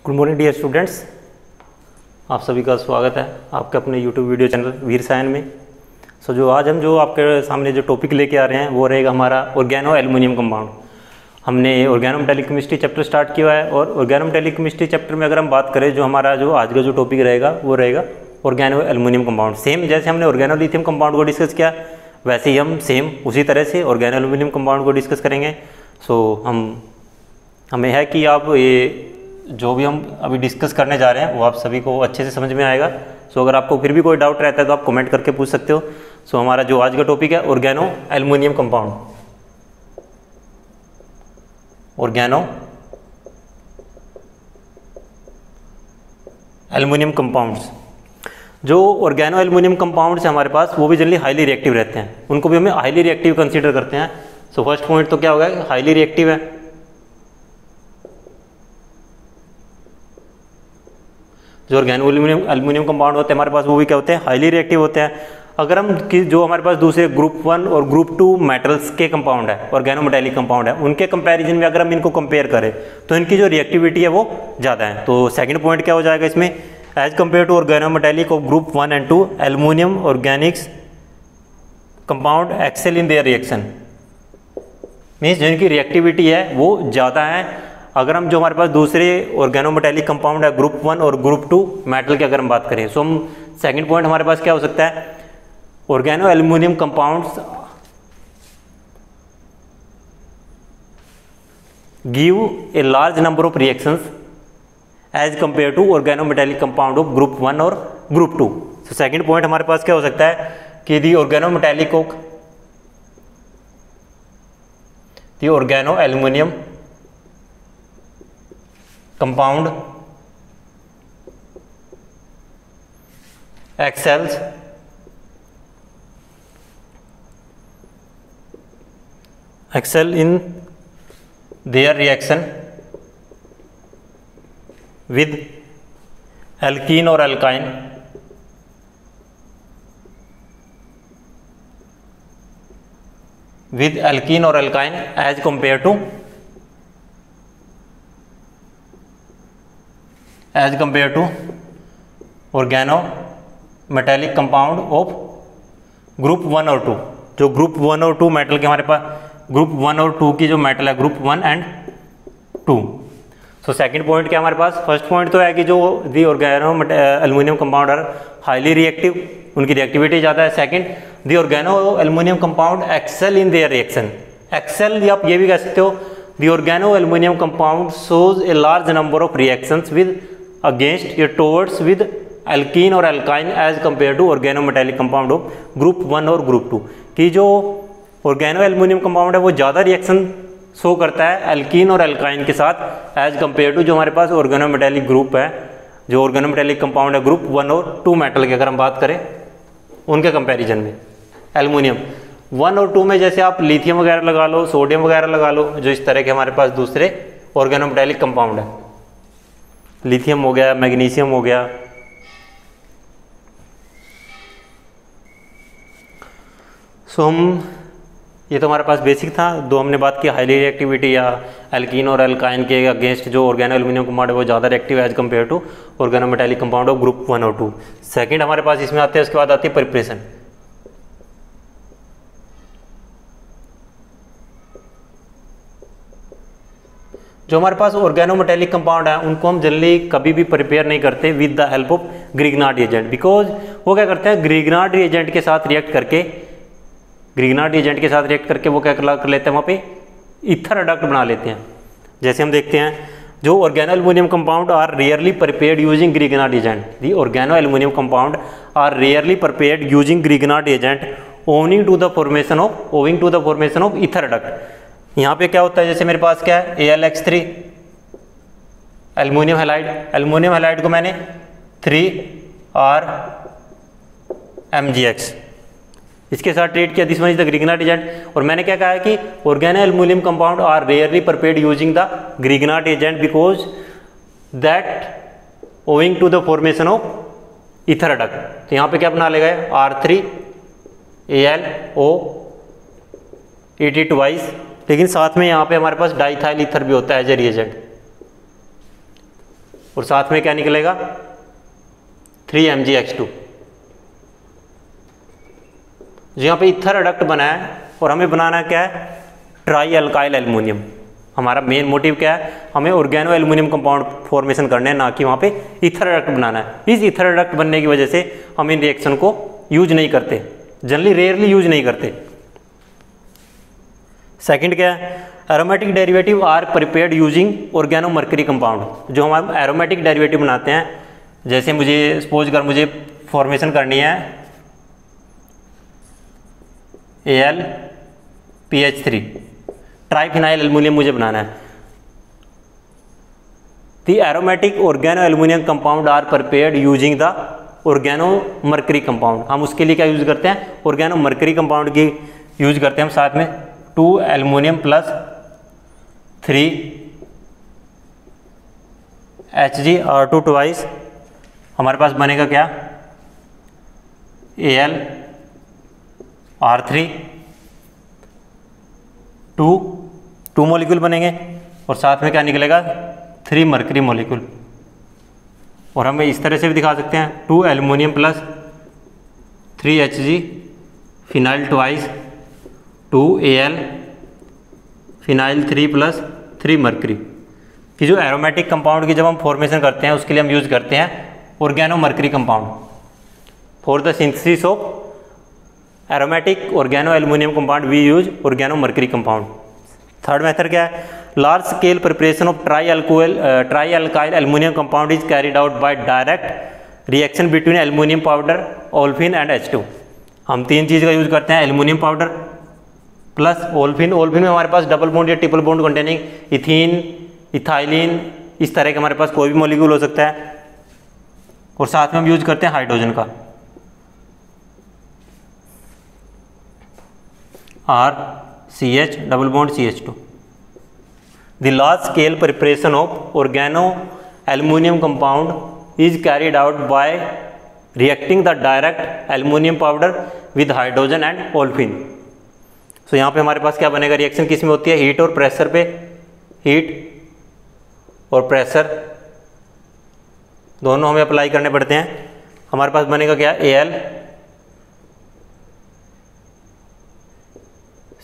Good morning dear students, आप सभी का स्वागत है आपके अपने यूट्यूब वीडियो चैनल वीर सायन में। जो आज हम आपके सामने जो टॉपिक लेके आ रहे हैं वो रहेगा हमारा ऑर्गेनो एल्युमिनियम कंपाउंड। हमने organo metallic chemistry chapter start किया है और ऑर्गेनो मेटालिक केमिस्ट्री चैप्टर में अगर हम बात करें जो हमारा आज का जो टॉपिक रहेगा वो रहेगा ऑर्गेनो एल्युमिनियम कंपाउंड। सेम जैसे हमने ऑर्गेनो लिथियम कंपाउंड को डिस्कस किया वैसे ही हम सेम उसी तरह से ऑर्गेनो एल्युमिनियम कंपाउंड को डिस्कस करेंगे। हमें है कि आप ये जो भी हम अभी डिस्कस करने जा रहे हैं वो आप सभी को अच्छे से समझ में आएगा। अगर आपको फिर भी कोई डाउट रहता है तो आप कमेंट करके पूछ सकते हो। हमारा जो आज का टॉपिक है organo aluminium compound. Organo aluminium compounds, जो ऑर्गेनो एल्युमिनियम कंपाउंड्स हमारे पास वो भी जनरली हाईली रिएक्टिव रहते हैं, उनको भी हमें हाईली रिएक्टिव कंसीडर करते हैं। फर्स्ट पॉइंट तो क्या होगा, हाईली रिएक्टिव है। जो ऑर्गेनो एल्युमिनियम कंपाउंड होते हैं हमारे पास वो भी क्या होते हैं, हाईली रिएक्टिव होते हैं। अगर हम जो हमारे पास दूसरे ग्रुप 1 और ग्रुप 2 मेटल्स के कंपाउंड है, ऑर्गेनो मेटालिक कंपाउंड है, उनके कंपैरिजन में अगर हम इनको कंपेयर करें तो इनकी जो रिएक्टिविटी है वो ज़्यादा है। तो सेकंड पॉइंट क्या हो जाएगा इसमें, as compare to organo metallic of group 1 and 2 aluminium organics compound excel in their reaction. Means जो इनकी रिएक्टिविटी है वो ज़्यादा है। अगर हम जो हमारे पास दूसरे ऑर्गेनो मेटालिक कंपाउंड है ग्रुप 1 और ग्रुप 2 मेटल की अगर हम बात करें, हम सेकंड पॉइंट हमारे पास क्या हो सकता है, organo aluminium compounds give a large number of reactions as compare to organo metallic compound of group 1 और ग्रुप 2। सेकंड पॉइंट हमारे पास क्या हो सकता है कि the organo aluminium compound excels in their reaction with alkene or alkyne as compared to organo metallic compound of group 1 और 2। जो ग्रुप 1 और 2 मेटल के हमारे पास ग्रुप 1 और 2 की जो मेटल है ग्रुप 1 and 2। सेकंड पॉइंट क्या हमारे पास, फर्स्ट पॉइंट तो है कि जो the organo aluminium compound are highly reactive, उनकी रिएक्टिविटी ज़्यादा है। Second, the organo aluminium compound excel in their reaction. Excel आप ये भी कह सकते हो, the organo aluminium compound shows a large number of reactions with against या टुवर्ड्स विद एल्कीन और alkyne as compare to organo metallic compound of group 1 और group 2। की जो ऑर्गेनो एल्युमिनियम कंपाउंड है वो ज़्यादा रिएक्शन शो करता है एल्कीन और एल्काइन के साथ एज कंपेयर टू जो हमारे पास ऑर्गेनो मेटालिक ग्रुप है, जो ऑर्गेनो मेटालिक कंपाउंड है ग्रुप 1 और 2 मेटल की अगर हम बात करें उनके कंपेरिजन में। एल्युमिनियम 1 और 2 में जैसे आप लिथियम वगैरह लगा लो, सोडियम वगैरह लगा लो, जो इस तरह के हमारे पास दूसरे ऑर्गेनो मेटालिक कंपाउंड है, लिथियम हो गया, मैग्नीशियम हो गया। ये तो हमारे पास बेसिक था। दो हमने बात की हाईली रिएक्टिविटी या एल्कीन और एल्काइन के अगेंस्ट जो ऑर्गेनो एल्युमिनियम कंपाउंड है वो ज़्यादा reactive as compare to organo metallic compound of group 1 और 2। सेकंड हमारे पास इसमें आते हैं, उसके बाद आती है प्रिपरेशन। जो हमारे पास ऑर्गेनो मेटालिक कंपाउंड है उनको हम जनरली कभी भी प्रिपेयर नहीं करते with the help of Grignard reagent, because वो क्या करते हैं, ग्रिग्नार्ड रिएजेंट के साथ रिएक्ट करके वो क्या कर लेते हैं, वहाँ पे ईथर अडक्ट बना लेते हैं। जैसे हम देखते हैं जो organo aluminium compound are rarely prepared using Grignard reagent. The organo aluminium compound are rarely prepared using Grignard reagent owing to the formation of ether adduct. यहाँ पे क्या होता है, जैसे मेरे पास क्या है AlX3 एल्युमिनियम हैलाइड को मैंने 3RMgX इसके साथ ट्रीट किया, this one is the Grignard agent. और मैंने क्या कहा है कि organo aluminium compound are rarely prepared using the Grignard agent because that owing to the formation of ether adduct. तो यहाँ पे क्या बना लेगा, R3AlO ET ट्वाइस, लेकिन साथ में यहाँ पे हमारे पास डाइथाइल ईथर भी होता है एज ए रिएजेंट। और साथ में क्या निकलेगा 3Mgx2। जो यहाँ पे इथर अडक्ट बना है और हमें बनाना क्या है ट्राई अल्काइल एल्युमिनियम। हमारा मेन मोटिव क्या है, हमें ऑर्गेनो एल्युमिनियम कंपाउंड फॉर्मेशन करने हैं, ना कि वहाँ पे इथर अडक्ट बनाना है। इस इथर अडक्ट बनने की वजह से हम इन रिएक्शन को यूज नहीं करते, जनरली रेयरली यूज नहीं करते। सेकंड क्या है, aromatic derivative are prepared using organo mercury compound. जो हम एरोमेटिक डेरिवेटिव बनाते हैं, जैसे मुझे सपोज कर मुझे फॉर्मेशन करनी है AlPH3 ट्राइफिनाइल एल्युमिनियम मुझे बनाना है। The aromatic organo aluminium compound are prepared using the organo mercury compound. हम उसके लिए क्या यूज करते हैं, ऑर्गेनो मर्करी कंपाउंड की यूज करते हैं हम। साथ में 2 एल्युमिनियम प्लस 3 Hg(R2) ट्वाइस हमारे पास बनेगा क्या Al(R3) 2 मॉलिक्यूल बनेंगे और साथ में क्या निकलेगा 3 मर्करी मॉलिक्यूल। और हम इस तरह से भी दिखा सकते हैं 2 aluminium plus 3 Hg phenyl twice 2 Al phenyl 3 plus 3 mercury की। जो एरोमेटिक कंपाउंड की जब हम फॉर्मेशन करते हैं उसके लिए हम यूज करते हैं organo mercury compound for the synthesis of aromatic organo aluminium compound we use organo mercury compound. Third method क्या है, large scale preparation of tri alkyl aluminium compound is carried out by direct reaction between aluminium powder, olefin and H2। हम 3 चीज़ का use करते हैं, aluminium powder plus olefin. Olefin में हमारे पास डबल बॉन्ड या triple bond containing ethene, ethylene, इस तरह के हमारे पास कोई भी मॉलिक्यूल हो सकता है। और साथ में हम यूज करते हैं हाइड्रोजन का RCH double bond CH2। The large scale preparation of organo aluminium compound is carried out by reacting the direct aluminium powder with hydrogen and olefin. So यहाँ पे हमारे पास क्या बनेगा, रिएक्शन किस में होती है, हीट और प्रेशर पे। हीट और प्रेशर दोनों हमें अप्लाई करने पड़ते हैं। हमारे पास बनेगा क्या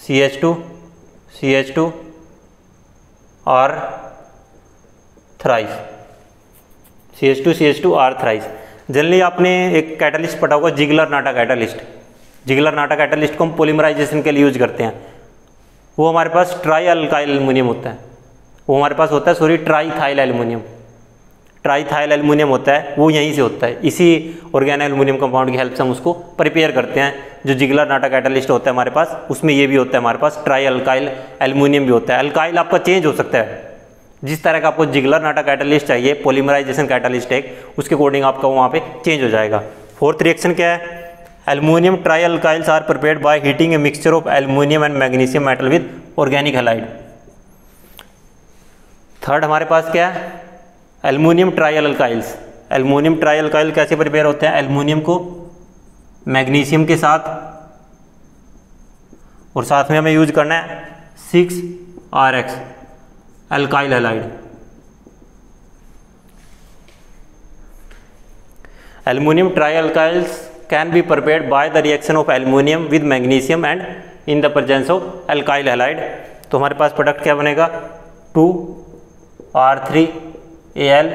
AlCH2 R thrice CH2 R thrice. Generally आपने एक कैटलिस्ट पढ़ा होगा जिगलर नाटा कैटलिस्ट। जिगलर नाटा कैटलिस्ट को हम पॉलीमराइजेशन के लिए यूज करते हैं। वो हमारे पास ट्राई अल्काइल एल्युमिनियम होता है, वो हमारे पास होता है ट्राईथाइल एल्युमिनियम। ट्राईथाइल एल्युमिनियम होता है, वो यहीं से होता है। इसी ऑर्गेनो एल्युमिनियम कंपाउंड की हेल्प से हम उसको प्रिपेयर करते हैं। जो जिगलर नाटा कैटलिस्ट होता है हमारे पास, उसमें ये भी होता है हमारे पास ट्राई अल्काइल एल्युमिनियम भी होता है। अल्काइल आपका चेंज हो सकता है, जिस तरह का आपको जिगलर नाटा कैटलिस्ट चाहिए, पॉलीमराइजेशन कैटलिस्ट एक, उसके अकॉर्डिंग आपका वहाँ पे चेंज हो जाएगा। फोर्थ रिएक्शन क्या है, aluminium tri alkyls are prepared by heating a mixture of aluminium and magnesium metal with organic halide. Third हमारे पास क्या है, aluminium tri alkyls. Aluminium tri alkyl कैसे प्रिपेयर होते हैं, एल्युमिनियम को मैग्नीशियम के साथ और साथ में हमें यूज करना है 6RX alkyl halide. Aluminium tri alkyls can be prepared by the reaction of aluminium with magnesium and in the presence of alkyl halide. तो हमारे पास प्रोडक्ट क्या बनेगा 2R3Al।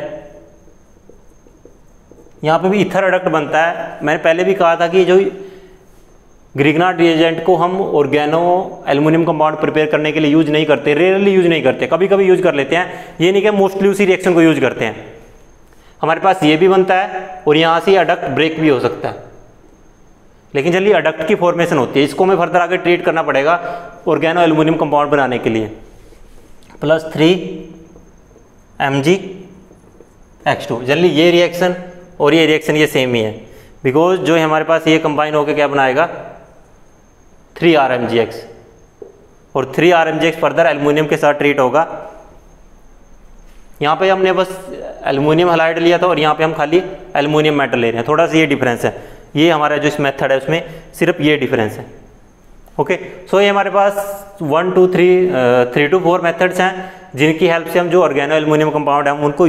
यहाँ पे भी इथर अडक्ट बनता है। मैंने पहले भी कहा था कि जो ग्रिग्नार्ड रिएजेंट को हम ऑर्गेनो एल्युमिनियम कंपाउंड प्रिपेयर करने के लिए यूज नहीं करते, रेयरली यूज नहीं करते, कभी कभी यूज कर लेते हैं। ये नहीं कि मोस्टली उसी रिएक्शन को यूज करते हैं। हमारे पास ये भी बनता है और यहाँ से अडक्ट ब्रेक भी हो सकता है, लेकिन जल्दी अडक्ट की फॉर्मेशन होती है। इसको हमें फर्दर आगे ट्रीट करना पड़ेगा ऑर्गेनो एल्युमिनियम कंपाउंड बनाने के लिए। Plus 3Mgx2। जनरली ये रिएक्शन और ये रिएक्शन ये सेम ही है, बिकॉज जो हमारे पास ये कंबाइन होकर क्या बनाएगा 3RMgx, और 3RMgx फर्दर एल्युमिनियम के साथ ट्रीट होगा। यहाँ पे हमने बस एल्युमिनियम हैलाइड लिया था और यहाँ पे हम खाली एल्युमिनियम मेटल ले रहे हैं। थोड़ा सा ये डिफरेंस है। ये हमारा जो इस मेथड है उसमें सिर्फ ये डिफरेंस है। ओके, सो ये हमारे पास 1 2 3 3 to 4 मेथड्स हैं जिनकी हेल्प से हम जो ऑर्गेनो एल्युमिनियम कंपाउंड है हम उनको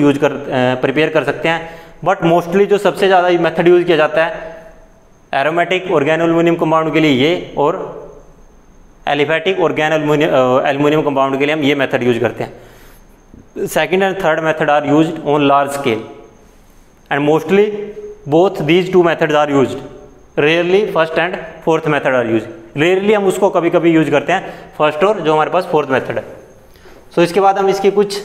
प्रिपेयर कर सकते हैं। बट मोस्टली जो सबसे ज़्यादा मेथड यूज़ किया जाता है एरोमेटिक ऑर्गेनो एल्युमिनियम कंपाउंड के लिए ये, और एलिफेटिक ऑर्गेनो एल्युमिनियम कंपाउंड के लिए हम ये मेथड यूज करते हैं। Second and third method are used on large scale and mostly both these two methods are used. Rarely first and fourth method are use. रेयरली हम उसको कभी कभी यूज करते हैं फर्स्ट और जो हमारे पास फोर्थ मेथड है। सो इसके बाद हम इसकी कुछ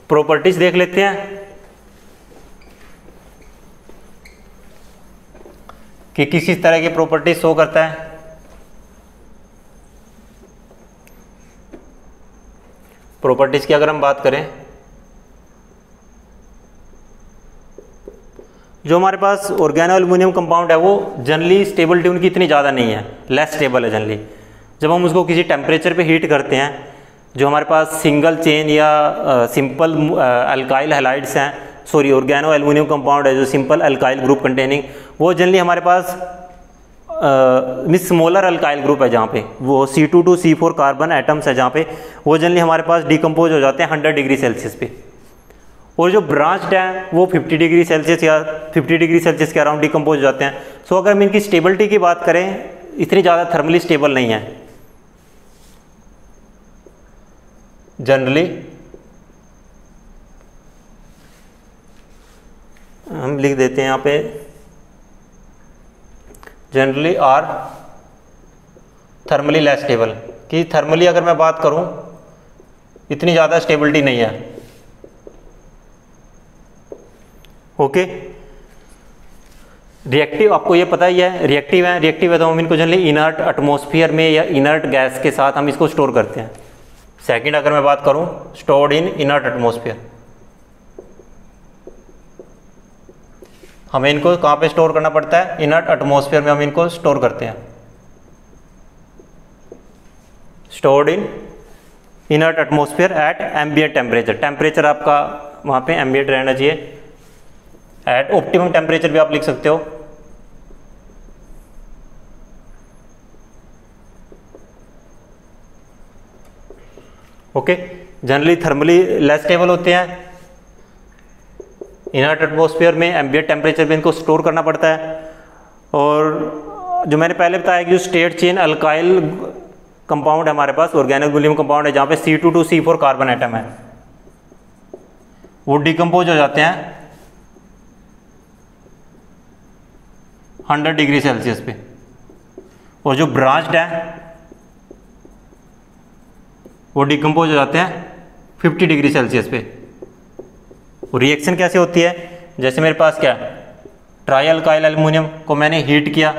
प्रॉपर्टीज देख लेते हैं कि किस तरह की प्रॉपर्टीज शो करता है। प्रॉपर्टीज की अगर हम बात करें, जो हमारे पास ऑर्गेनो एल्युमिनियम कंपाउंड है वो जनरली स्टेबिलिटी उनकी इतनी ज़्यादा नहीं है, लेस स्टेबल है जनरली। जब हम उसको किसी टेम्परेचर पे हीट करते हैं, जो हमारे पास सिंगल चेन या सिंपल अल्काइल हैलाइड्स हैं, सॉरी ऑर्गेनो एल्युमिनियम कंपाउंड है जो सिंपल अल्काइल ग्रुप कंटेनिंग, वो जनरली हमारे पास स्मॉलर अल्काइल ग्रुप है जहाँ पे वो C2 C4 कार्बन एटम्स है, जहाँ पे वो जनरली हमारे पास डिकम्पोज हो जाते हैं 100 डिग्री सेल्सियस पे। और जो ब्रांच्ड है वो 50 डिग्री सेल्सियस या 50 डिग्री सेल्सियस के अराउंड डिकम्पोज हो जाते हैं। सो अगर हम इनकी स्टेबिलिटी की बात करें, इतनी ज़्यादा थर्मली स्टेबल नहीं है जनरली। हम लिख देते हैं यहाँ पे generally are thermally less stable, कि थर्मली अगर मैं बात करूं इतनी ज़्यादा स्टेबिलिटी नहीं है। ओके, रिएक्टिव आपको ये पता ही है, रिएक्टिव है तो हम इनको जनरली इनर्ट एटमॉस्फेयर में या इनर्ट गैस के साथ हम इसको स्टोर करते हैं। सेकंड अगर मैं बात करूं, स्टोर्ड इन इनर्ट एटमॉस्फेयर, हमें इनको कहाँ पे स्टोर करना पड़ता है, इनर्ट एटमॉस्फेयर में हम इनको स्टोर करते हैं। Stored in inert atmosphere at ambient temperature, temperature आपका वहाँ पे एम्बिएंट रहना चाहिए, एट ऑप्टिमम टेम्परेचर भी आप लिख सकते हो। Okay, generally thermally less stable होते हैं, इनर्ट एटमॉस्फेयर में एम्बिएंट टेम्परेचर पे इनको स्टोर करना पड़ता है। और जो मैंने पहले बताया कि जो स्टेट चेन अल्काइल कंपाउंड है हमारे पास, ऑर्गेनो एल्युमिनियम कंपाउंड है जहाँ पे C2 C4 कार्बन एटम है, वो डिकम्पोज हो जाते हैं 100 डिग्री सेल्सियस पे। और जो ब्रांच्ड है वो डिकम्पोज हो जाते हैं 50 डिग्री सेल्सियस पे। रिएक्शन कैसे होती है, जैसे मेरे पास क्या ट्राई अल्काइल एल्युमिनियम को मैंने हीट किया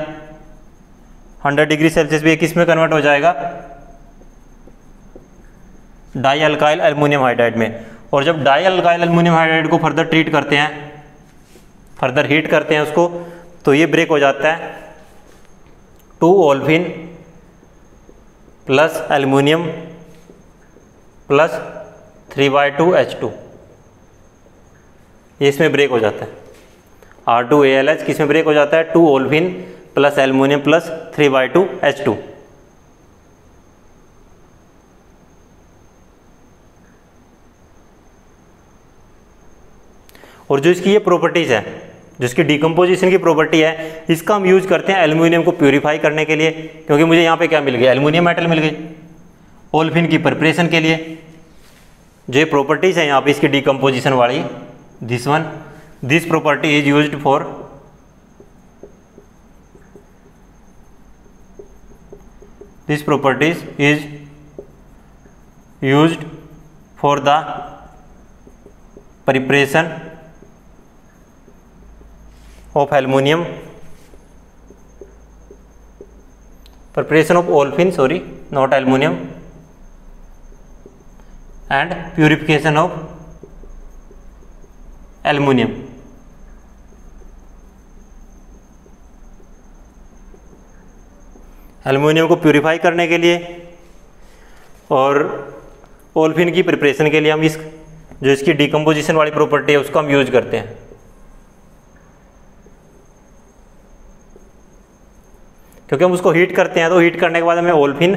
100 डिग्री सेल्सियस पे, किस में कन्वर्ट हो जाएगा, डाई अल्काइल एल्युमिनियम हाइड्राइड में। और जब डाई अल्काइल एल्युमिनियम हाइड्राइड को फर्दर ट्रीट करते हैं, फर्दर हीट करते हैं उसको, तो ये ब्रेक हो जाता है 2 ओल्फिन प्लस एल्युमिनियम प्लस 3/2H2, ये इसमें ब्रेक हो जाता है। R2ALH किस में ब्रेक हो जाता है, 2 ओल्फिन प्लस एल्युमिनियम प्लस 3/2H2। और जो इसकी ये प्रॉपर्टीज है, जो इसकी डिकम्पोजिशन की प्रॉपर्टी है, इसका हम यूज करते हैं एल्युमिनियम को प्यूरिफाई करने के लिए, क्योंकि मुझे यहाँ पे क्या मिल गया, एल्युमिनियम मेटल मिल गई। ओल्फिन की प्रिपरेशन के लिए जो ये प्रॉपर्टीज है यहाँ पे इसकी डिकम्पोजिशन वाली, this property is used for this properties is used for the preparation of aluminum, preparation of olefin, sorry, not aluminum, and purification of aluminum. Aluminium को प्यूरिफाई करने के लिए और ओल्फिन की प्रिपरेशन के लिए हम इस जो इसकी डिकम्पोजिशन वाली प्रॉपर्टी है उसको हम यूज करते हैं। क्योंकि हम उसको हीट करते हैं, तो हीट करने के बाद हमें ओल्फिन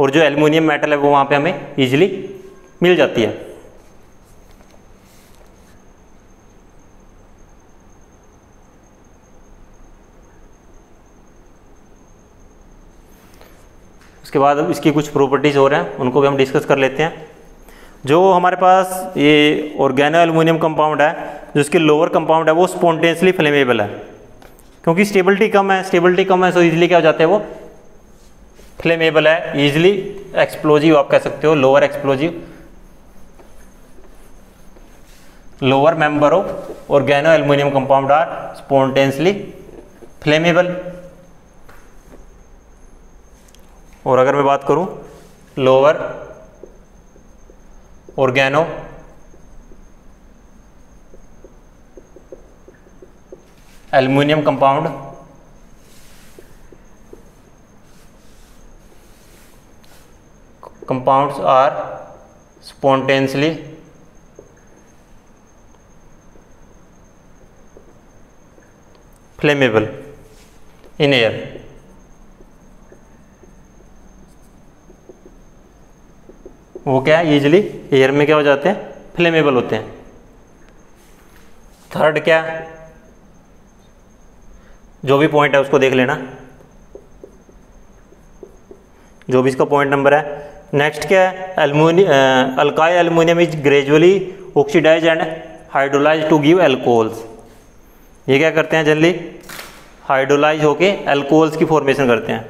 और जो एल्युमिनियम मेटल है वो वहाँ पे हमें ईजिली मिल जाती है। उसके बाद अब इसकी कुछ प्रॉपर्टीज़ हो रहे हैं, उनको भी हम डिस्कस कर लेते हैं। जो हमारे पास ये ऑर्गेनो एल्युमिनियम कंपाउंड है, जो इसके लोअर कंपाउंड है वो स्पॉन्टेनियसली फ्लेमेबल है, क्योंकि स्टेबिलिटी कम है, सो इजीली क्या हो जाते हैं वो फ्लेमेबल है, इजीली एक्सप्लोजिव आप कह सकते हो, lower explosive, lower member of organo aluminium compound are spontaneously flammable. और अगर मैं बात करूं lower organo aluminium compound compounds are spontaneously flammable in air. वो क्या है, इजिली एयर में क्या हो जाते हैं, फ्लेमेबल होते हैं। थर्ड क्या, जो भी पॉइंट है उसको देख लेना, जो भी इसका पॉइंट नंबर है। नेक्स्ट क्या है, alkyl aluminium is gradually oxidise and hydrolyse to give alcohols. ये क्या करते हैं, जनरली हाइड्रोलाइज होके एल्कोहल्स की फॉर्मेशन करते हैं।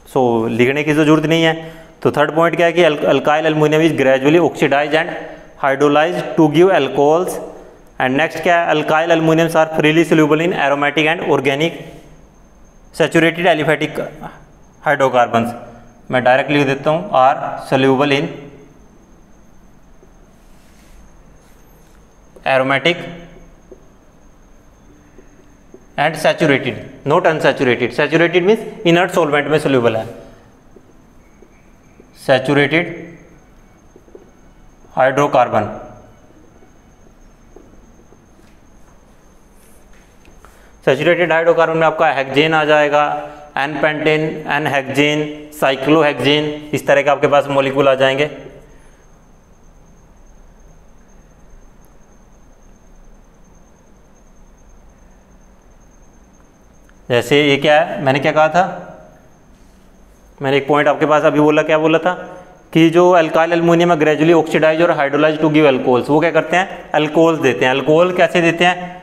सो लिखने की तो जरूरत नहीं है। तो थर्ड पॉइंट क्या है कि alkyl aluminium is gradually oxidise and hydrolyse to give alcohols. And next क्या है, alkyl aluminiums are freely soluble in aromatic and organic saturated aliphatic hydrocarbons. मैं डायरेक्ट लिख देता हूँ, are soluble in aromatic and saturated, not unsaturated. Saturated means inert solvent में soluble है, saturated hydrocarbon. Saturated hydrocarbon में आपका हेक्सेन आ जाएगा, N pentane, N hexane, cyclohexane, इस तरह के आपके पास मॉलिक्यूल आ जाएंगे। जैसे ये क्या है, मैंने क्या कहा था, मैंने एक पॉइंट आपके पास अभी बोला, क्या बोला था कि जो अल्काइल एल्युमिनियम है ग्रेजुअली ऑक्सीडाइज और हाइड्रोलाइज टू गिव एल्कोहल्स, वो क्या करते हैं, अल्कोहल्स देते हैं। अल्कोहल कैसे देते हैं,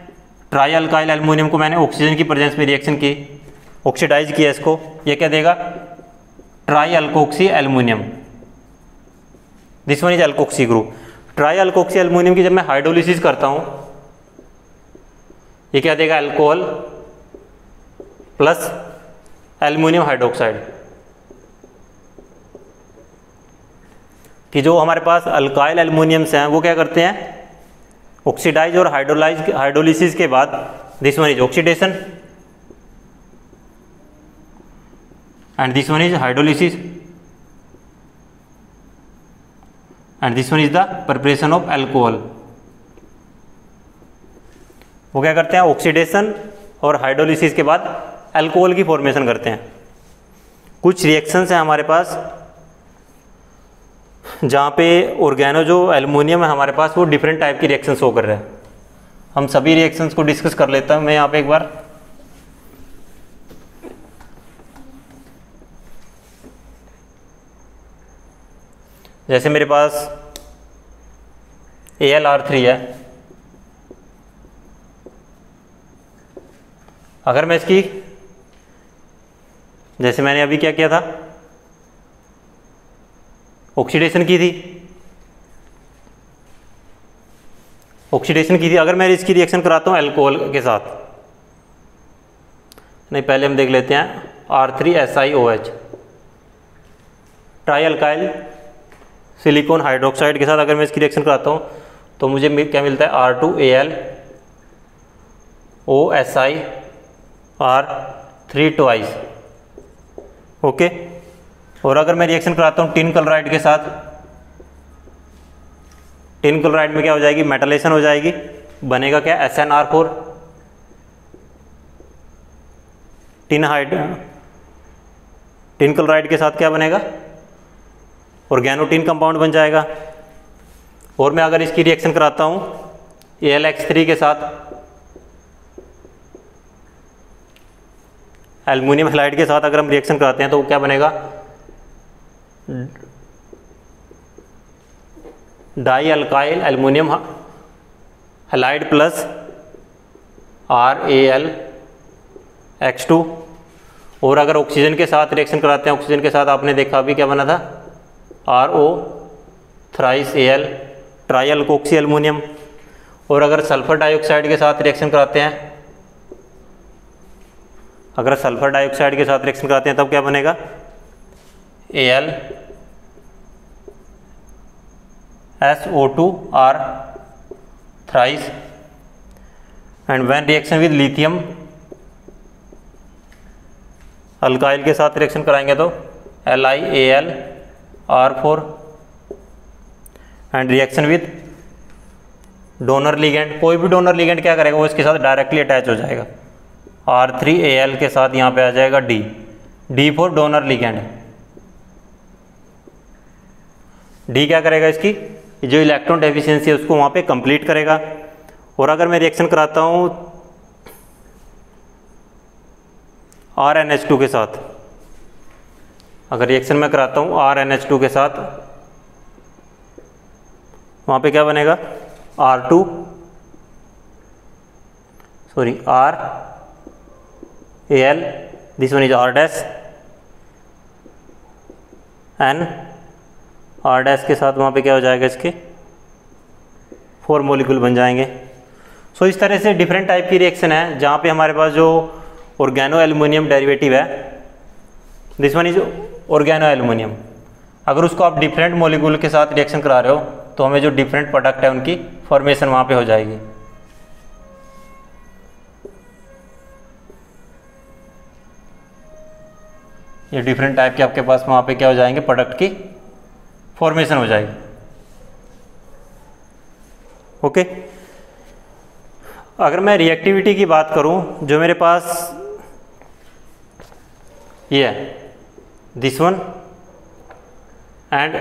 ट्राई अल्काइल एल्युमिनियम को मैंने ऑक्सीजन की प्रेजेंस में रिएक्शन की, ऑक्सीडाइज किया इसको, ये क्या देगा, try alkoxy aluminium, this one is alkoxy group. Try alkoxy aluminium की जब मैं हाइड्रोलिसिस करता हूं, ये क्या देगा, अल्कोहल प्लस एल्युमिनियम हाइड्रोक्साइड। कि जो हमारे पास अल्काइल एल्युमिनियम्स हैं वो क्या करते हैं, ऑक्सीडाइज और हाइड्रोलिसिस के बाद this one is oxidation and this one is hydrolysis and this one is the preparation of alcohol. वो क्या करते हैं, ऑक्सीडेशन और हाइड्रोलिसिस के बाद अल्कोहल की फॉर्मेशन करते हैं। कुछ रिएक्शंस हैं हमारे पास जहाँ पे ऑर्गेनो जो एल्युमिनियम है हमारे पास वो डिफरेंट टाइप की रिएक्शंस शो कर रहे हैं। हम सभी रिएक्शंस को डिस्कस कर लेता हूँ मैं यहाँ पे एक बार। जैसे मेरे पास AlR3 है, अगर मैं इसकी, जैसे मैंने अभी क्या किया था, ऑक्सीडेशन की थी, अगर मैं इसकी रिएक्शन कराता हूं अल्कोहल के साथ, नहीं पहले हम देख लेते हैं R3SiOH, try alkyl silicon hydroxide के साथ अगर मैं इसकी रिएक्शन कराता हूं तो मुझे क्या मिलता है, R2AlOSi R3 ट्वाइस, ओके। और अगर मैं रिएक्शन कराता हूँ टिन क्लोराइड के साथ, टिन क्लोराइड में क्या हो जाएगी, मेटलेशन हो जाएगी, बनेगा क्या, SnR4, टिन टिन क्लोराइड के साथ क्या बनेगा, ऑर्गेनोटिन कंपाउंड बन जाएगा। और मैं अगर इसकी रिएक्शन कराता हूँ AlX3 के साथ एल्युमिनियम हैलाइड के साथ अगर हम रिएक्शन कराते हैं तो क्या बनेगा, die alkyl aluminium halide plus RAlX2। और अगर ऑक्सीजन के साथ रिएक्शन कराते हैं, ऑक्सीजन के साथ आपने देखा अभी क्या बना था, RO thrice Al try alkoxy aluminium. और अगर सल्फर डाइऑक्साइड के साथ रिएक्शन कराते हैं, अगर सल्फर डाइऑक्साइड के साथ रिएक्शन कराते हैं तब क्या बनेगा, AlSO2 R thrice. And when reaction with lithium alkyl के साथ रिएक्शन कराएंगे तो LiAl R4। And reaction with donor ligand, कोई भी डोनर लिगेंड क्या करेगा, वो इसके साथ डायरेक्टली अटैच हो जाएगा। R3Al के साथ यहाँ पे आ जाएगा D for donor ligand. D क्या करेगा, इसकी जो इलेक्ट्रॉन डेफिशिएंसी है उसको वहाँ पे कंप्लीट करेगा। और अगर मैं रिएक्शन कराता हूँ RnH2 के साथ, अगर रिएक्शन में कराता हूँ RnH2 के साथ, वहाँ पे क्या बनेगा, R Al, this one is R dash, N R dash के साथ वहाँ पे क्या हो जाएगा, इसके 4 मॉलिक्यूल बन जाएंगे। सो इस तरह से डिफरेंट टाइप की रिएक्शन है जहाँ पे हमारे पास जो ऑर्गेनो एल्युमिनियम डेरिवेटिव है, this one is organo aluminium, अगर उसको आप डिफरेंट मॉलिक्यूल के साथ रिएक्शन करा रहे हो तो हमें जो डिफरेंट प्रोडक्ट है उनकी फॉर्मेशन वहाँ पे हो जाएगी। ये डिफरेंट टाइप के आपके पास वहाँ पे क्या हो जाएंगे, प्रोडक्ट की फॉर्मेशन हो जाएगी। ओके, अगर मैं रिएक्टिविटी की बात करूं, जो मेरे पास ये है दिस वन एंड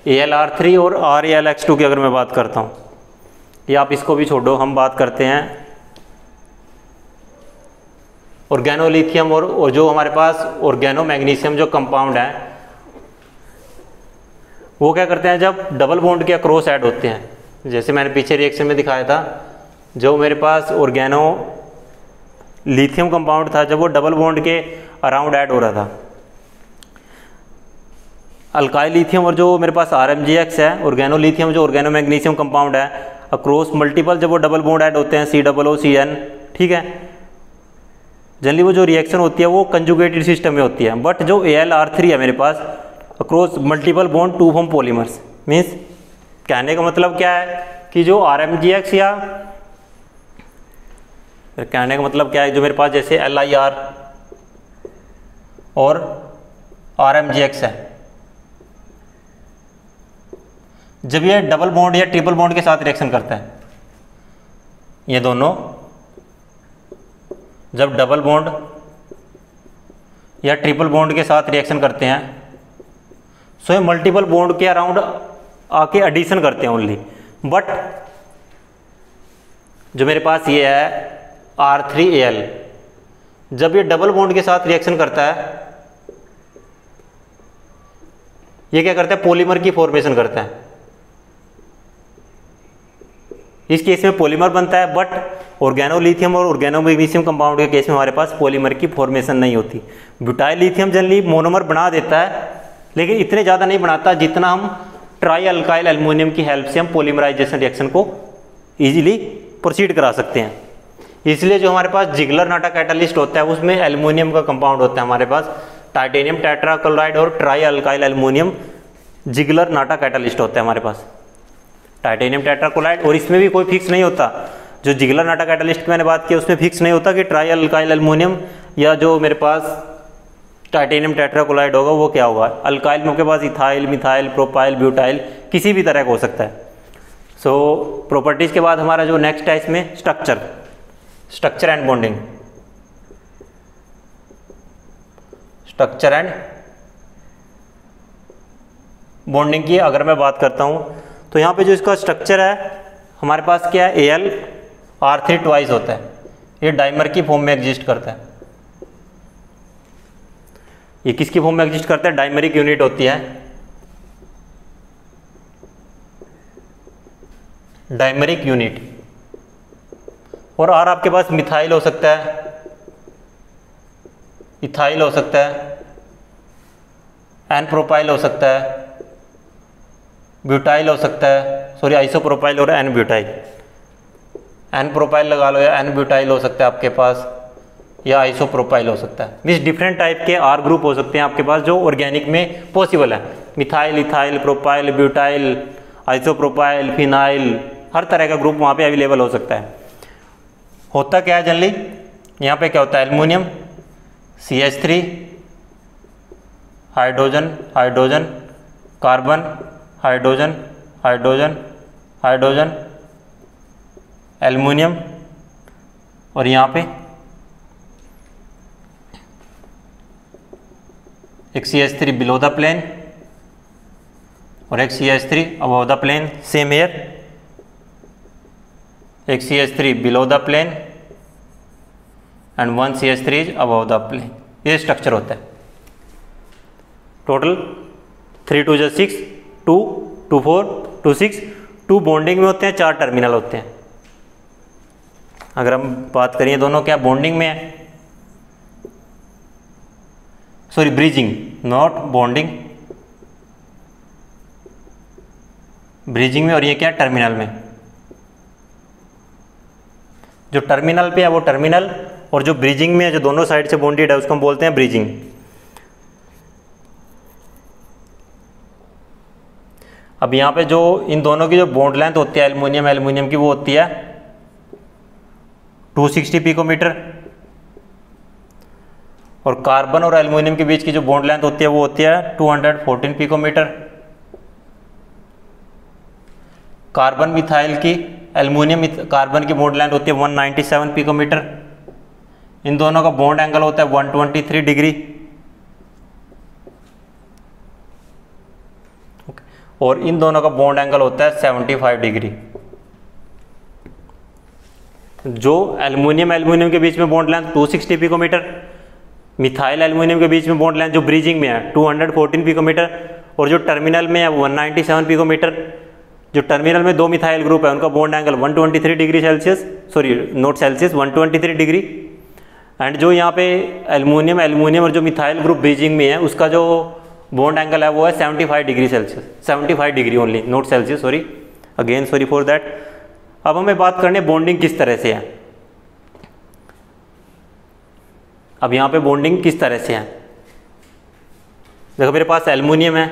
AlR3 और RAlX2 की अगर मैं बात करता हूं, या आप इसको भी छोड़ो, हम बात करते हैं ऑर्गेनोलिथियम और जो हमारे पास ऑर्गेनो मैग्नीशियम जो कंपाउंड है वो क्या करते हैं, जब डबल बॉन्ड के अक्रॉस ऐड होते हैं, जैसे मैंने पीछे रिएक्शन में दिखाया था, जो मेरे पास ऑर्गेनो लिथियम कंपाउंड था जब वो डबल बॉन्ड के अराउंड ऐड हो रहा था, अल्काइल लिथियम और जो मेरे पास RMgX है, ऑर्गेनो लिथियम जो ऑर्गेनो मैग्नीशियम कंपाउंड है, अक्रॉस मल्टीपल जब वो डबल बॉन्ड ऐड होते हैं COOCN, ठीक है, जनरली वो जो रिएक्शन होती है वो कंजुगेटेड सिस्टम में होती है। बट जो AlR3 है मेरे पास, across multiple bond to form polymers, means कहने का मतलब क्या है कि जो RMgX या कहने का मतलब क्या है, जो मेरे पास जैसे LIR और RMgX है, जब ये डबल बॉन्ड या ट्रिपल बॉन्ड के साथ रिएक्शन करता है, ये दोनों जब डबल बॉन्ड या ट्रिपल बॉन्ड के साथ रिएक्शन करते हैं, सो ये मल्टीपल बॉन्ड के अराउंड आके एडिशन करते हैं ओनली। बट जो मेरे पास ये है R3Al, जब ये डबल बॉन्ड के साथ रिएक्शन करता है, ये क्या करता है, पॉलीमर की फॉर्मेशन करता है। इस केस में पॉलीमर बनता है, बट ऑर्गेनो लिथियम और ऑर्गेनो मैग्नीशियम कंपाउंड के केस में हमारे पास पॉलीमर की फॉर्मेशन नहीं होती। ब्यूटाइल लिथियम जनरली मोनोमर बना देता है, लेकिन इतने ज़्यादा नहीं बनाता जितना हम ट्राई अल्काइल एल्युमिनियम की हेल्प से हम पॉलीमराइजेशन रिएक्शन को इजीली प्रोसीड करा सकते हैं। इसलिए जो हमारे पास जिगलर नाटा कैटालिस्ट होता है उसमें एल्युमिनियम का कंपाउंड होता है, हमारे पास टाइटेनियम टेट्राक्लोराइड और ट्राई अल्काइल एल्युमिनियम जिगलर नाटा कैटालिस्ट होता है हमारे पास, टाइटेनियम टेट्राक्लोराइड। और इसमें भी कोई फिक्स नहीं होता, जो जिगलर नाटा कैटालिस्ट की मैंने बात की उसमें फिक्स नहीं होता कि ट्राई अल्काइल एल्युमिनियम या जो मेरे पास टाइटेनियम टेट्राक्लोराइड होगा वो क्या होगा। अल्काइल में आपके पास इथाइल, मिथाइल, प्रोपाइल, ब्यूटाइल किसी भी तरह का हो सकता है। सो प्रॉपर्टीज़ के बाद हमारा जो नेक्स्ट है इसमें structure, structure and bonding, structure and bonding की अगर मैं बात करता हूं तो यहां पे जो इसका स्ट्रक्चर है हमारे पास क्या है, Al(R3) ट्वाइस होता है, ये डाइमर की फॉर्म में एग्जिस्ट करता है। ये किसकी फॉर्म में एग्जिस्ट करता है, डाइमरिक यूनिट होती है, डाइमरिक यूनिट। और R आपके पास मिथाइल हो सकता है, इथाइल हो सकता है, एन प्रोपाइल हो सकता है, ब्यूटाइल हो सकता है, सॉरी आइसोप्रोपाइल और एन ब्यूटाइल, एन प्रोपाइल लगा लो या एन ब्यूटाइल हो सकता है आपके पास, या आइसोप्रोपाइल हो सकता है। मीन्स डिफरेंट टाइप के R ग्रुप हो सकते हैं आपके पास जो ऑर्गेनिक में पॉसिबल है। Methyl, ethyl, propyl, butyl, isopropyl, phenyl, हर तरह का ग्रुप वहाँ पे अवेलेबल हो सकता है। होता क्या है जनरली, यहाँ पे क्या होता है, aluminium CH3, hydrogen hydrogen, carbon hydrogen hydrogen hydrogen, aluminium, और यहाँ पे एक CH3 बिलो द प्लेन और एक CH3 above the plane, same here, एक CH3 below the plane and 1 CH3 is above the plane. ये स्ट्रक्चर होता है। टोटल 3 2 जा 6, 2 2 4 2 6, 2 बॉन्डिंग में होते हैं, 4 टर्मिनल होते हैं। अगर हम बात करें दोनों क्या बॉन्डिंग में है, sorry bridging, not bonding, bridging में, और ये क्या टर्मिनल में। जो टर्मिनल पे है वो टर्मिनल, और जो ब्रिजिंग में है जो दोनों साइड से बॉन्डेड है उसको हम बोलते हैं ब्रिजिंग। अब यहाँ पे जो इन दोनों की जो बॉन्ड लेंथ होती है एल्युमिनियम एल्युमिनियम की, वो होती है 260 पिकोमीटर, और कार्बन और एल्युमिनियम के बीच की जो बॉन्ड लेंथ होती है वो होती है 214 पिकोमीटर। कार्बन मिथाइल की एल्युमिनियम कार्बन की बॉन्ड लेंथ होती है 197 पिकोमीटर। इन दोनों का बॉन्ड एंगल होता है 123 डिग्री, और इन दोनों का बॉन्ड एंगल होता है 75 डिग्री। जो एल्युमिनियम एल्युमिनियम के बीच में bond length 260 picometre, methyl aluminium के बीच में बॉन्ड लेंथ जो ब्रिजिंग में है 214 पिकोमीटर, और जो टर्मिनल में है 197 पिकोमीटर। जो टर्मिनल में 2 मिथाइल ग्रुप है उनका bond angle 123 degree Celsius, sorry not Celsius, 123 degree. And जो यहाँ पे एल्युमिनियम एल्युमिनियम और जो मिथाइल ग्रुप ब्रिजिंग में है उसका जो बॉन्ड एंगल है वो है 75 degree Celsius, 75 degree only, not Celsius, sorry again sorry for that. अब हमें बात करनी है बॉन्डिंग किस तरह से है। अब यहाँ पे बॉन्डिंग किस तरह से है, देखो मेरे पास एल्युमिनियम है,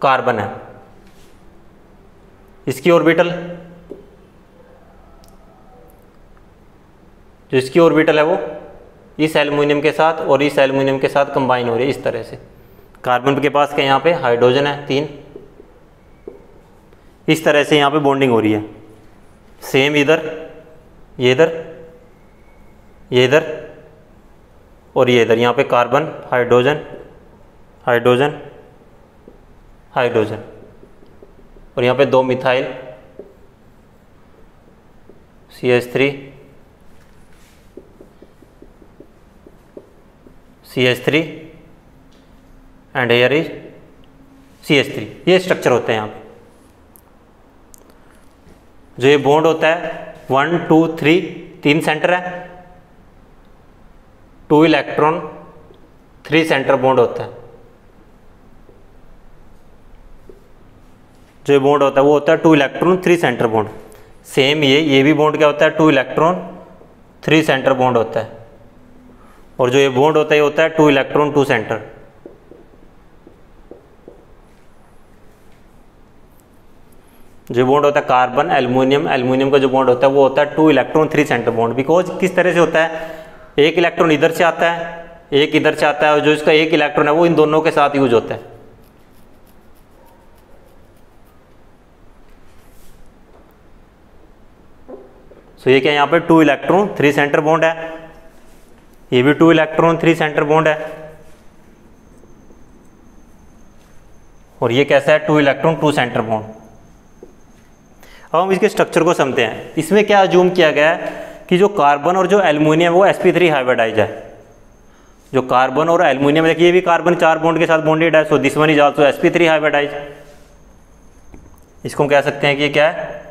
कार्बन है, इसकी ऑर्बिटल, जो इसकी ऑर्बिटल है वो इस एल्युमिनियम के साथ और इस एल्युमिनियम के साथ कंबाइन हो रही है इस तरह से। कार्बन के पास क्या यहाँ पे हाइड्रोजन है 3, इस तरह से यहाँ पे बॉन्डिंग हो रही है। सेम इधर, ये इधर, ये इधर और ये इधर, यहाँ पे कार्बन हाइड्रोजन हाइड्रोजन हाइड्रोजन, और यहाँ पे 2 methyl CH3 CH3 and here is CH3। ये स्ट्रक्चर होते हैं यहाँ पे। जो ये बॉन्ड होता है 1 2 3, 3 सेंटर है, 2 इलेक्ट्रॉन 3 सेंटर बॉन्ड होता है। जो बॉन्ड होता है वो होता है 2 इलेक्ट्रॉन 3 सेंटर बॉन्ड। सेम ये भी बॉन्ड क्या होता है 2 इलेक्ट्रॉन 3 सेंटर बॉन्ड होता है, और जो ये बॉन्ड होता है ये होता है 2 इलेक्ट्रॉन 2 सेंटर। जो बॉन्ड होता है कार्बन एल्युमिनियम एल्युमिनियम का जो बॉन्ड होता है वो होता है 2 इलेक्ट्रॉन 3 सेंटर बॉन्ड। बिकॉज किस तरह से होता है, एक इलेक्ट्रॉन इधर से आता है, एक इधर से आता है, और जो इसका एक इलेक्ट्रॉन है वो इन दोनों के साथ यूज होता है। सो ये क्या यहाँ पे 2 इलेक्ट्रॉन 3 सेंटर बॉन्ड है, ये भी 2 इलेक्ट्रॉन 3 सेंटर बॉन्ड है, और ये कैसा है 2 इलेक्ट्रॉन 2 सेंटर बॉन्ड। अब हम इसके स्ट्रक्चर को समझते हैं। इसमें क्या अज्यूम किया गया है कि जो कार्बन और जो एल्युमिनियम वो sp3 हाइब्रिडाइज है। जो कार्बन और एल्युमिनियम, देखिए ये भी कार्बन 4 बॉन्ड के साथ बॉन्डेड है, so this one is also sp3 hybridise. इसको हम कह सकते हैं कि ये क्या है,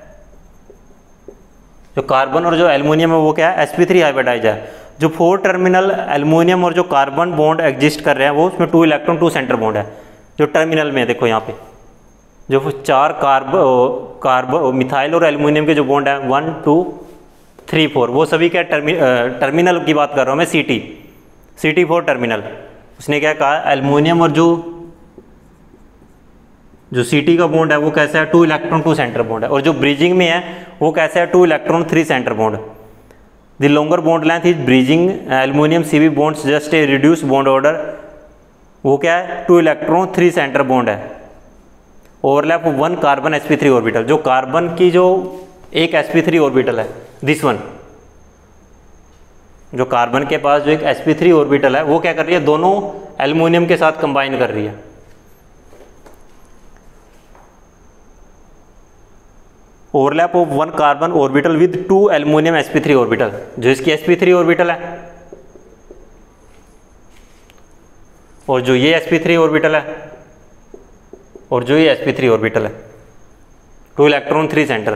जो कार्बन और जो एल्युमिनियम है वो क्या है sp3 हाइब्रिडाइज है। जो 4 टर्मिनल एल्युमिनियम और जो कार्बन बॉन्ड एग्जिस्ट कर रहे हैं वो उसमें 2 इलेक्ट्रॉन 2 सेंटर बॉन्ड है। जो टर्मिनल में देखो यहाँ पे जो 4 मिथाइल और एल्युमिनियम के जो बॉन्ड है 1 2 3 4 वो सभी क्या टर्मिनल की बात कर रहा हूँ मैं, CT4 टर्मिनल। उसने क्या कहा एल्युमिनियम और जो CT का बॉन्ड है वो कैसा है 2 इलेक्ट्रॉन 2 सेंटर बॉन्ड है, और जो ब्रिजिंग में है वो कैसा है 2 electron 3 centre bond. The longer bond length is bridging aluminium CV bonds just a reduce bond order, वो क्या है 2 इलेक्ट्रॉन 3 सेंटर बॉन्ड है। ओवरलैप 1 कार्बन sp3 ऑर्बिटल, जो कार्बन की जो एक sp3 ऑर्बिटल है दिस वन, जो कार्बन के पास जो एक sp3 ऑर्बिटल है वो क्या कर रही है दोनों एल्युमिनियम के साथ कंबाइन कर रही है। Overlap of 1 carbon orbital with 2 aluminium sp3 orbital, जो इसकी sp3 ऑर्बिटल है और जो ये sp3 ऑर्बिटल है और जो ये sp3 ऑर्बिटल है, 2 इलेक्ट्रॉन 3 सेंटर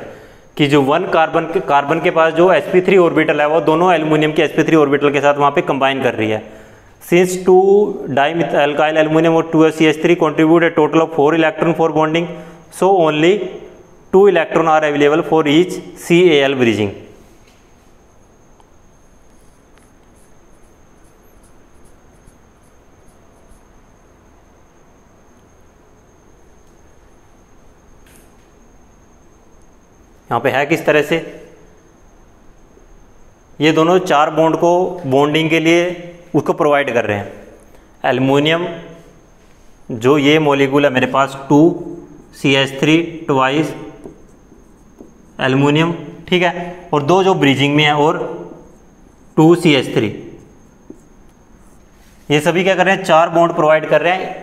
की जो 1 कार्बन के पास जो sp3 ऑर्बिटल है वो दोनों एल्युमिनियम के sp3 ऑर्बिटल के साथ वहाँ पे कंबाइन कर रही है। सिंस 2 डाइमिथाइल एल्युमिनियम और 2 CH3 contribute a total of 4 electron for bonding, so only 2 electron are available for each CAl bridging. यहाँ पे है किस तरह से, ये दोनों 4 बॉन्ड को बॉन्डिंग के लिए उसको प्रोवाइड कर रहे हैं। एल्युमिनियम जो ये मॉलिक्यूल है मेरे पास 2 CH3 ट्वाइस एल्युमिनियम, ठीक है, और 2 जो ब्रिजिंग में है और 2 CH3, ये सभी क्या कर रहे हैं 4 बॉन्ड प्रोवाइड कर रहे हैं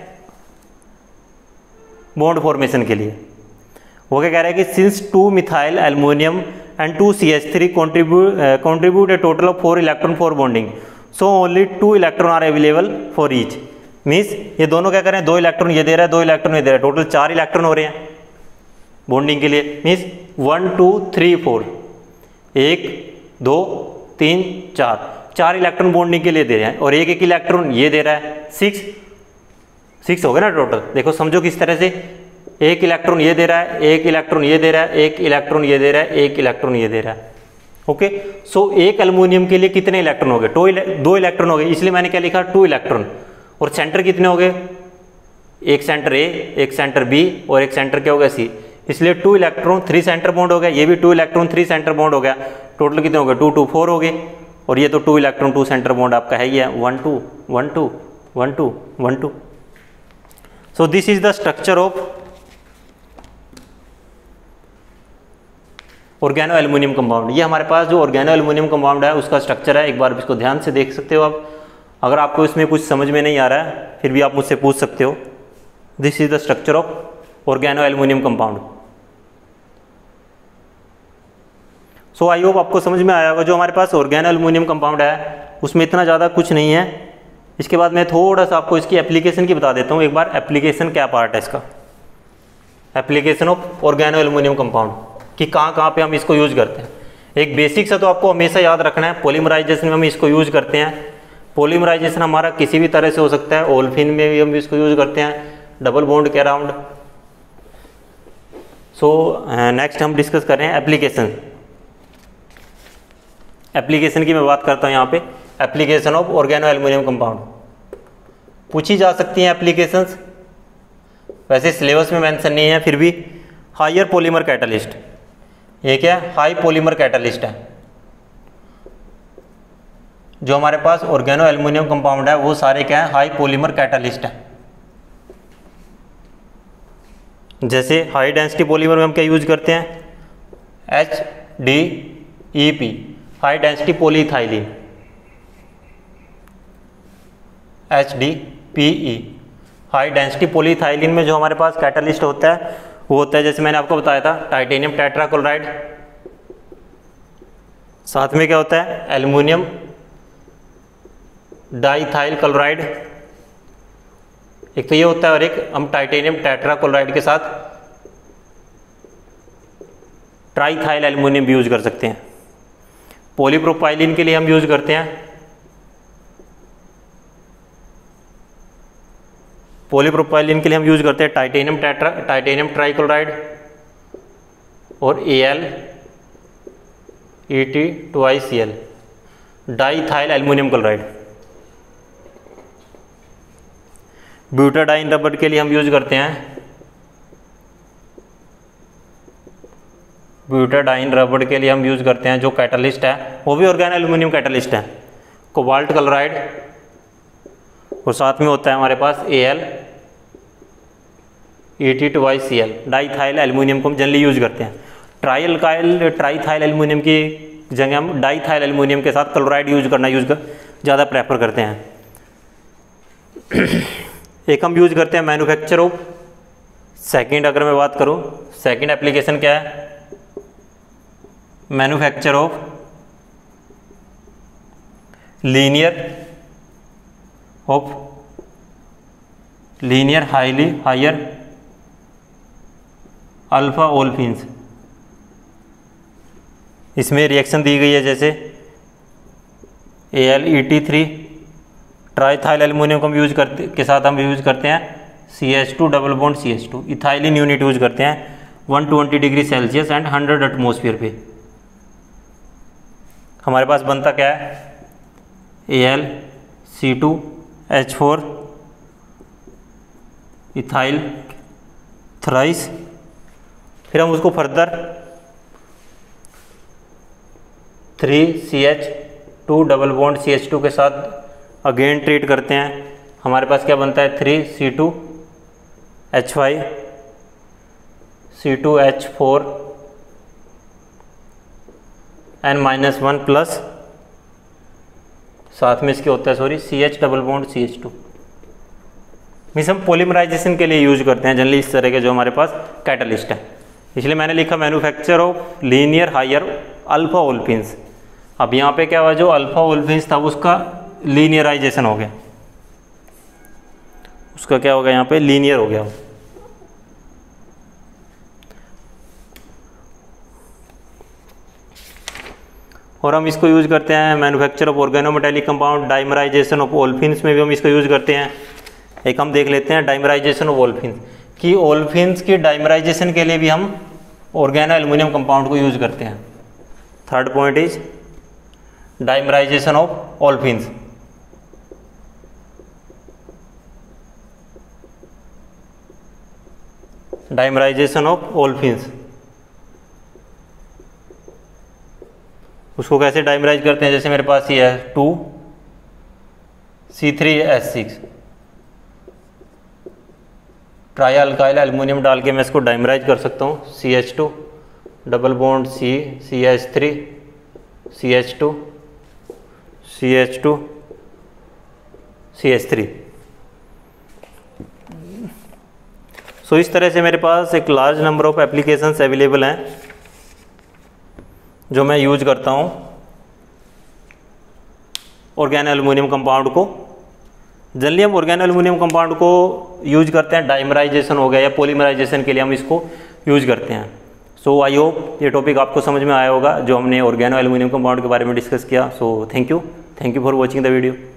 बॉन्ड फॉर्मेशन के लिए। वो क्या कह रहा है कि since 2 methyl aluminium and 2 CH3 contribute a total of 4 electron for bonding, so only 2 electron are available for each. Means ये दोनों क्या कर रहे हैं 2 इलेक्ट्रॉन ये दे रहा है 2 इलेक्ट्रॉन ये दे रहा है, टोटल 4 इलेक्ट्रॉन हो रहे हैं बॉन्डिंग के लिए। मीन्स 1 2 3 4 1 2 3 4 इलेक्ट्रॉन बॉन्डिंग के लिए दे रहे हैं, और एक इलेक्ट्रॉन ये दे रहा है 6 हो गया ना टोटल। देखो समझो किस तरह से, 1 इलेक्ट्रॉन ये दे रहा है, 1 इलेक्ट्रॉन ये दे रहा है, 1 इलेक्ट्रॉन ये दे रहा है, 1 इलेक्ट्रॉन ये दे रहा है। ओके, सो एक एल्युमिनियम के लिए कितने इलेक्ट्रॉन हो गए 2 इलेक्ट्रॉन हो गए, इसलिए मैंने क्या लिखा 2 इलेक्ट्रॉन। और सेंटर कितने हो गए, एक सेंटर A, एक सेंटर B और एक सेंटर क्या हो गया C, इसलिए 2 इलेक्ट्रॉन 3 सेंटर बॉन्ड हो गया, ये भी 2 इलेक्ट्रॉन 3 सेंटर बॉन्ड हो गया। टोटल कितने हो गए 2 2 4 हो गए, और ये तो 2 इलेक्ट्रॉन 2 सेंटर बॉन्ड आपका है ही है 1 2 1 2 1 2 1 2। So this is the structure of organo aluminium compound. ये हमारे पास जो ऑर्गेनो एल्युमिनियम कंपाउंड है उसका स्ट्रक्चर है, एक बार इसको ध्यान से देख सकते हो आप। अगर आपको इसमें कुछ समझ में नहीं आ रहा है फिर भी आप मुझसे पूछ सकते हो। This is the structure of organo aluminium compound. So I hope आपको समझ में आया होगा। जो हमारे पास ऑर्गेनो एल्युमिनियम कंपाउंड है उसमें इतना ज़्यादा कुछ नहीं है। इसके बाद मैं थोड़ा सा आपको इसकी एप्लीकेशन की बता देता हूँ। एक बार एप्लीकेशन क्या पार्ट है इसका, application of organo aluminium compound कि कहाँ पे हम इसको यूज करते हैं। एक बेसिक सा तो आपको हमेशा याद रखना है, पॉलीमराइजेशन में हम इसको यूज करते हैं। पॉलीमराइजेशन हमारा किसी भी तरह से हो सकता है, ओल्फिन में भी हम इसको यूज करते हैं डबल बॉन्ड के अराउंड। सो नेक्स्ट हम डिस्कस कर रहे हैं एप्लीकेशन। एप्लीकेशन की मैं बात करता हूँ यहाँ पे, application of organo aluminium compound पूछी जा सकती हैं एप्लीकेशंस, वैसे सिलेबस में मेंशन नहीं है फिर भी। हायर पॉलीमर कैटालिस्ट, ये क्या है हाई पॉलीमर कैटालिस्ट है। जो हमारे पास ऑर्गेनो एल्युमिनियम कंपाउंड है वो सारे क्या है हाई पॉलीमर कैटालिस्ट है। जैसे हाई डेंसिटी पॉलीमर में हम क्या यूज करते हैं HDO EP, high density polyethylene, HDPE। High density polyethylene में जो हमारे पास कैटालिस्ट होता है वो होता है, जैसे मैंने आपको बताया था, टाइटेनियम टेट्राक्लोराइड, साथ में क्या होता है, एल्युमिनियम डाइथाइल क्लोराइड, एक तो ये होता है, और एक हम टाइटेनियम टेट्राक्लोराइड के साथ ट्राइथाइल एल्युमिनियम भी यूज कर सकते हैं। पॉलीप्रोपाइलिन के लिए हम यूज करते हैं, पॉलीप्रोपाइलिन के लिए हम यूज करते हैं टाइटेनियम ट्राइक्लोराइड और AlEt2ICl, diethyl aluminium chloride. Butadiene rubber के लिए हम यूज करते हैं, ब्यूटाडाइन रबर के लिए हम यूज करते हैं जो कैटालिस्ट है वो भी ऑर्गेनो एल्युमिनियम कैटालिस्ट है, कोबाल्ट क्लोराइड, और साथ में होता है हमारे पास AlEt2ICl, डाइथाइल एल्युमिनियम को हम जनरली यूज करते हैं। ट्राइथाइल एल्युमिनियम की जगह हम डाइथाइल एल्युमिनियम के साथ क्लोराइड यूज ज़्यादा प्रेफर करते हैं। एक हम यूज करते हैं मैन्युफैक्चर ऑफ, सेकंड अगर मैं बात करूं, सेकंड एप्लीकेशन क्या है, manufacture of linear higher alpha olefins. इसमें रिएक्शन दी गई है जैसे AlEt3 ट्राइथाइल एल्युमिनियम को हम यूज करते हैं CH2 double bond CH2, ethylene unit use करते हैं 120 डिग्री सेल्सियस एंड 100 एटमोसफियर पे। हमारे पास बनता क्या है, AlC2H4 इथाइल थ्राइस, फिर हम उसको further 3CH2 double bond CH2 के साथ अगेन ट्रीट करते हैं। हमारे पास क्या बनता है, 3C2H5 C2H4 N-1 प्लस, साथ में इसके होता है CH double bond CH2। Means हम पॉलीमराइजेशन के लिए यूज करते हैं जनरली इस तरह के जो हमारे पास कैटलिस्ट है, इसलिए मैंने लिखा manufacture of linear higher alpha olefins. अब यहाँ पे क्या हुआ, जो अल्फा ओल्फिन्स था उसका लीनियराइजेशन हो गया, उसका क्या हो गया, यहाँ पे लीनियर हो गया। और हम इसको यूज करते हैं manufacture of organometallic compound, dimerization of olefins में भी हम इसको यूज करते हैं। एक हम देख लेते हैं डाइमराइजेशन ऑफ ओल्फिन्स कि ओल्फिन्स की डाइमराइजेशन के लिए भी हम ऑर्गेनो एल्युमिनियम कंपाउंड को यूज करते हैं। Third point is dimerization of olefins. Dimerization of olefins, उसको कैसे डाइमराइज करते हैं, जैसे मेरे पास ये है 2C3H6 ट्राई अल्काइल एल्युमिनियम डाल के मैं इसको डाइमराइज कर सकता हूँ। CH2 double bond CH3 CH2 CH2 CH3। सो इस तरह से मेरे पास एक large number of applications available हैं जो मैं यूज करता हूँ ऑर्गेनो एल्युमिनियम कंपाउंड को। जनरली हम ऑर्गेनो एल्युमिनियम कंपाउंड को यूज करते हैं डाइमराइजेशन हो गया या पॉलीमराइजेशन के लिए हम इसको यूज करते हैं। सो आई होप ये टॉपिक आपको समझ में आया होगा जो हमने ऑर्गेनो एल्युमिनियम कंपाउंड के बारे में डिस्कस किया। So thank you for watching the video.